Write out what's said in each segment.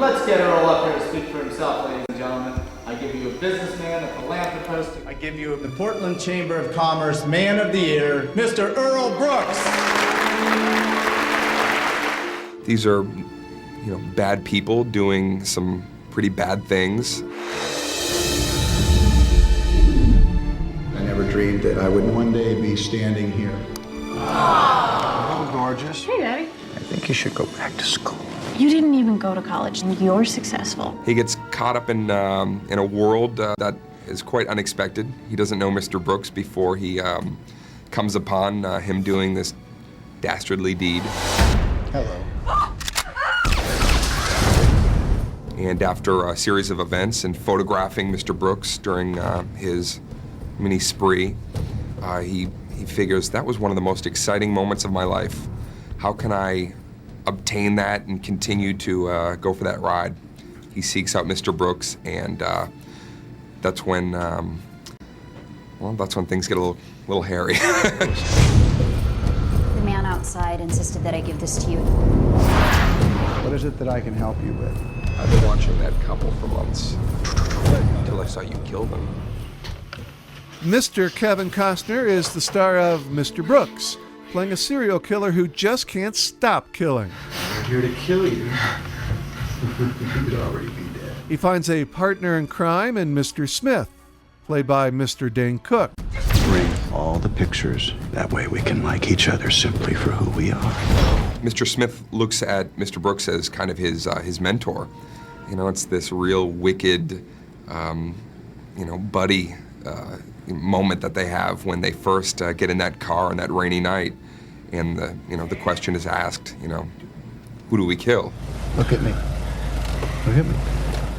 let's get Earl up here to speak for himself, ladies and gentlemen. I give you a businessman, a philanthropist. I give you the Portland Chamber of Commerce Man of the Year, Mr. Earl Brooks. These are, bad people doing some pretty bad things. I never dreamed that I would one day be standing here. Oh, gorgeous. Hey, Daddy. I think you should go back to school. You didn't even go to college, and you're successful. He gets caught up in a world that is quite unexpected. He doesn't know Mr. Brooks before he comes upon him doing this dastardly deed. Hello. And after a series of events and photographing Mr. Brooks during his mini spree, he figures that was one of the most exciting moments of my life. How can I obtain that and continue to go for that ride? He seeks out Mr. Brooks, and that's when, that's when things get a little hairy. The man outside insisted that I give this to you. What is it that I can help you with? I've been watching that couple for months, until I saw you kill them. Mr. Kevin Costner is the star of Mr. Brooks, playing a serial killer who just can't stop killing. I'm here to kill you. You'd already be dead. He finds a partner in crime in Mr. Smith, played by Mr. Dane Cook. Bring all the pictures. That way we can like each other simply for who we are. Mr. Smith looks at Mr. Brooks as kind of his mentor. It's this real wicked, buddy moment that they have when they first get in that car on that rainy night, and the question is asked, who do we kill? Look at me. Look at me.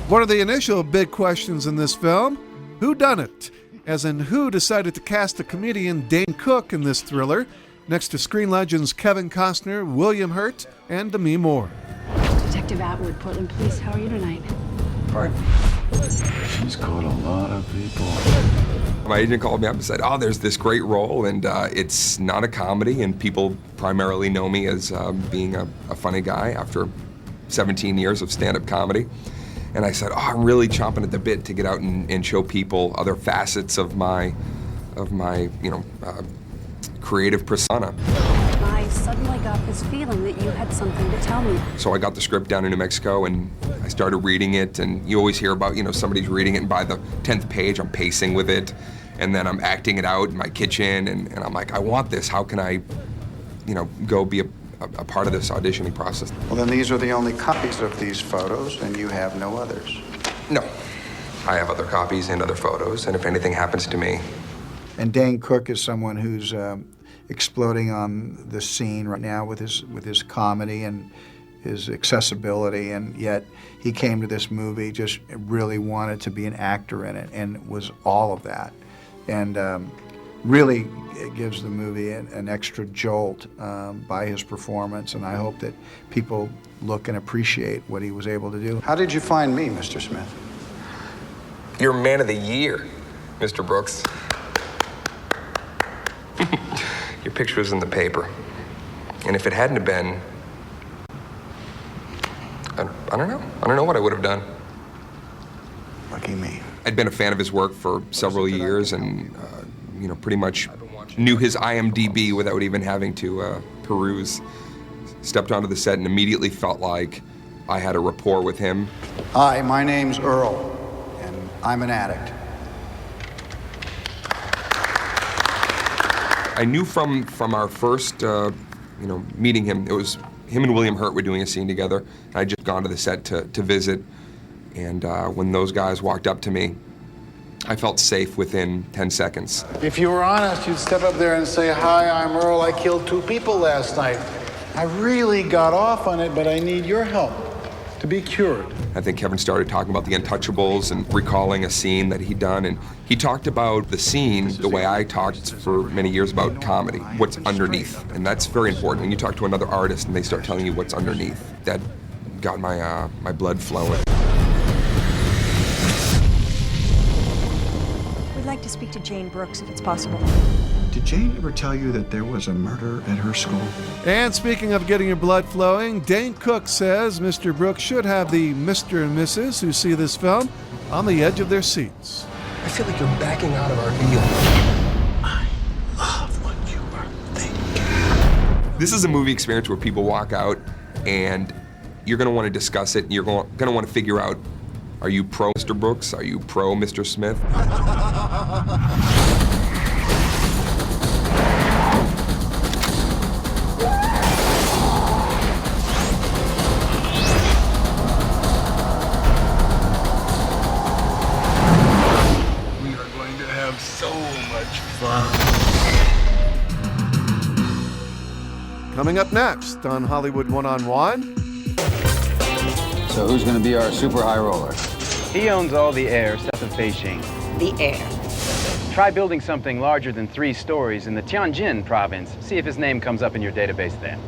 One of the initial big questions in this film, who done it? As in, who decided to cast the comedian Dane Cook in this thriller, next to screen legends Kevin Costner, William Hurt, and Demi Moore. Detective Atwood, Portland Police, how are you tonight? Right. She's caught a lot of people. My agent called me up and said, there's this great role, and it's not a comedy, and people primarily know me as being a funny guy after 17 years of stand-up comedy. And I said, I'm really chomping at the bit to get out and show people other facets of my creative persona. I suddenly got this feeling that you had something to tell me. So I got the script down in New Mexico, and I started reading it, and you always hear about, somebody's reading it, and by the 10th page, I'm pacing with it, and then I'm acting it out in my kitchen, and I'm like, I want this. How can I, go be a part of this auditioning process? Well, then these are the only copies of these photos, and you have no others. No. I have other copies and other photos, and if anything happens to me. And Dane Cook is someone who's exploding on the scene right now with his comedy and his accessibility, and yet he came to this movie just really wanted to be an actor in it and was all of that. And really it gives the movie an extra jolt by his performance, and I hope that people look and appreciate what he was able to do. How did you find me, Mr. Smith? You're Man of the Year, Mr. Brooks. Your picture was in the paper, and if it hadn't have been, I don't know what I would have done. Lucky me. I'd been a fan of his work for several years, and pretty much knew his IMDb without even having to peruse. Stepped onto the set and immediately felt like I had a rapport with him. Hi, my name's Earl, and I'm an addict. I knew from our first, meeting him, it was him and William Hurt were doing a scene together. I'd just gone to the set to visit, and when those guys walked up to me, I felt safe within 10 seconds. If you were honest, you'd step up there and say, "Hi, I'm Earl. I killed 2 people last night. I really got off on it, but I need your help to be cured." I think Kevin started talking about the Untouchables and recalling a scene that he'd done, and he talked about the scene the way I talked for many years about comedy, what's underneath, and that's very important. When you talk to another artist and they start telling you what's underneath, that got my blood flowing. We'd like to speak to Jane Brooks if it's possible. Did Did Jane ever tell you that there was a murder at her school? And speaking of getting your blood flowing, Dane Cook says Mr. Brooks should have the Mr. and Mrs. who see this film on the edge of their seats. I feel like you're backing out of our deal. I love what you are thinking. This is a movie experience where people walk out and you're going to want to discuss it. You're going to want to figure out, are you pro Mr. Brooks? Are you pro Mr. Smith? We are going to have so much fun. Coming up next on Hollywood One-on-One. So who's going to be our super high roller? He owns all the air south of Beijing. The air. Try building something larger than 3 stories in the Tianjin province. See if his name comes up in your database then.